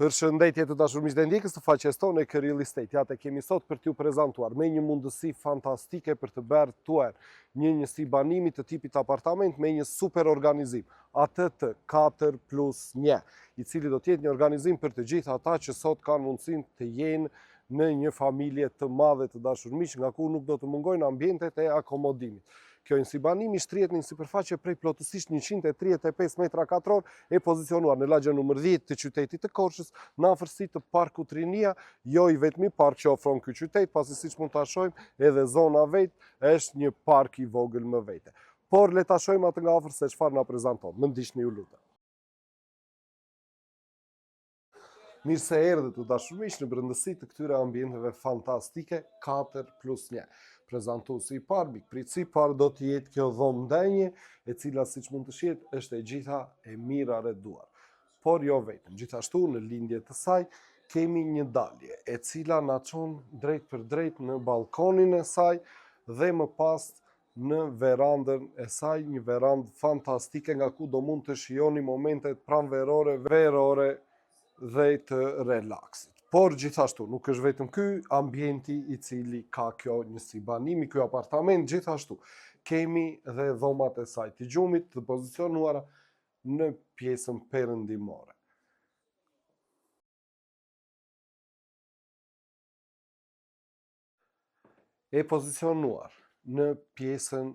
Përshëndetje të dashur miq dhe ndjekës të faqes tonë e Real Estate. Ja te kemi sot për t'ju prezantuar me një mundësi fantastike për të bërë tuaj një njësi banimi të tipit apartament me një super organizim, atë të 4+1, i cili do të jetë një organizim për të gjithë ata që sot kanë mundësinë të jenë në një familje të madhe të dashur miq, nga ku nuk do të mungojnë ambientet e akomodimit. Kjo njësi banimi shtrihet në një sipërfaqe prej plotësisht 135 metra katror, e pozicionuar në lagjen numër 10 të qytetit të Korçës, në afërsi të Parkut Rinia, jo i vetmi park që ofron ky qytet, pasi siç mund ta shohim, edhe zona vet është një park i vogël më vete. Por le ta shohim atë nga afër se çfarë na prezanton. Më ndiqni ju lutem. Mirë se erdhët të dashur miq në brendësi të këtyre ambienteve fantastike 4+1. Prezantuesi i parë, mikpritësi i parë do të jetë kjo dhomë ndenje, e cila siç mund të shihet është e gjitha e mira rreduar. Por jo vetëm, gjithashtu në lindje të saj kemi një dalje, e cila na çon drejt për drejt në balkonin e saj dhe më pas në verandën e saj, një verandë fantastike nga ku do mund të shijoni momentet pranverore, verore dhe të relaksit. Por gjithashtu nuk është vetëm ky ambienti i cili ka kjo njësi banimi, ky apartament, gjithashtu kemi dhe dhomat e saj të gjumit të pozicionuara në pjesën perëndimore. E pozicionuar në pjesën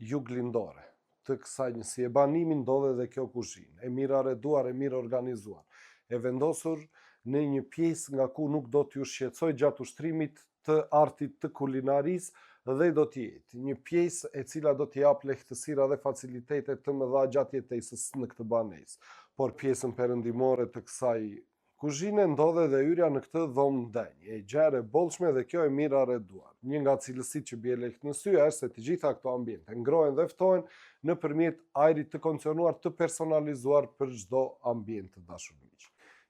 juglindore të kësaj njësie banimi ndodhe dhe kjo kuzhinë, e mirë arreduar, e mirë organizuar, e vendosur në një pjesë nga ku nuk do t'ju shqetësoj gjatë ushtrimit të artit të kulinarisë, dhe do t'jetë një pjesë e cila do t'i jap lehtësira dhe facilitetet të mëdha gjatë jetesës në këtë banesë. Por pjesën perëndimore të kësaj kuzhine ndodhe dhe hyrja në këtë dhomë ndenje, e gjerë e bollshme dhe kjo e mirë arreduar. Një nga cilësitë që bie lehtë në sy është se të gjitha këto ambiente ngrohen dhe ftohen nëpërmjet ajrit të kondicionuar të personalizuar për çdo ambient të dashur miq.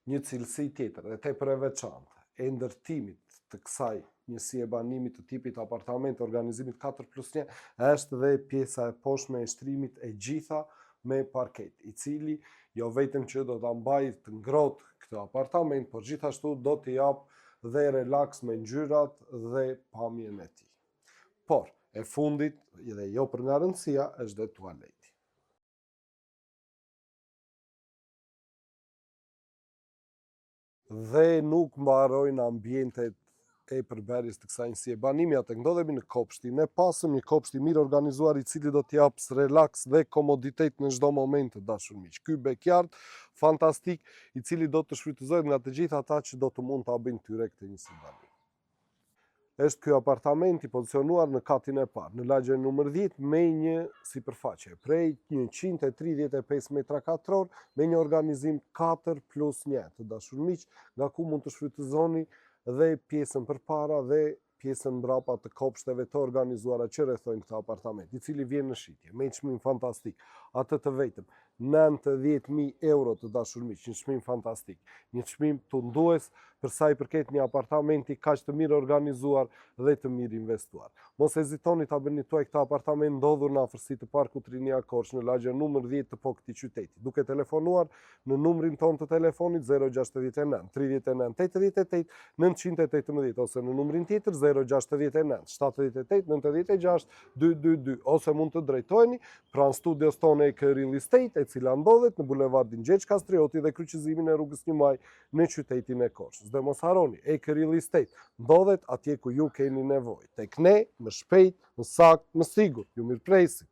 Një cilësi tjetër dhe tepër e veçantë e ndërtimit të kësaj njësie banimit të tipit apartament organizimit 4+1 është dhe pjesa e poshtme e shtrimit e gjitha me parket, i cili jo vetëm që do ta mbajë të ngrohtë këtë apartament, por gjithashtu do t'i jap dhe relaks me ngjyrat dhe pamjen e tij. Por e fundit dhe jo për nga rëndësia është dhe tualeti. Dhe nuk mbarojnë ambientet e përberjes të kësaj njësie banimi, atë ndodhemi në kopshtin e pasëm, një kopsht i mirë organizuar i cili do t'jap relaks dhe komoditet në çdo moment të dashur miq. Ky backyard fantastik i cili do të shfrytëzohet nga të gjithë ata që do të mund ta bëjnë tyre këtë njësi banimi. Është ky apartament i pozicionuar në katin e parë, në lagjen numër 10 me një sipërfaqe prej 135 metra katror me një organizim 4+1 të dashur miq, nga ku mund të shfrytëzoni dhe pjesën përpara dhe pjesën mbrapa të kopshteve të organizuara që rrethojnë këtë apartament, i cili vjen në shitje me një çmim fantastik, atë të vetëm 90.000 euro të dashur miq, një çmim fantastik, një çmim tundues për sa i përket një apartamenti kaq të mirë organizuar dhe të mirë investuar. Mos hezitoni ta bëni tuaj këtë apartament ndodhur në afërsi të Parkut Rinia Korçë në lagjen numër 10 të këtij qyteti, duke telefonuar në numrin tonë të telefonit 069 39 88 918 ose në numrin tjetër 069 78 96 222, ose mund të drejtoheni pranë studios tonë e Real Estate, e cila ndodhet në bulevardin Gjergj Kastrioti dhe kryqëzimin e rrugës 1 Maj në qytetin e Korçës. Dhe mos harroni, e Real Estate ndodhet atje ku ju keni nevojë. Tek ne, më shpejt, më saktë, më sigurt. Ju mirëpresim.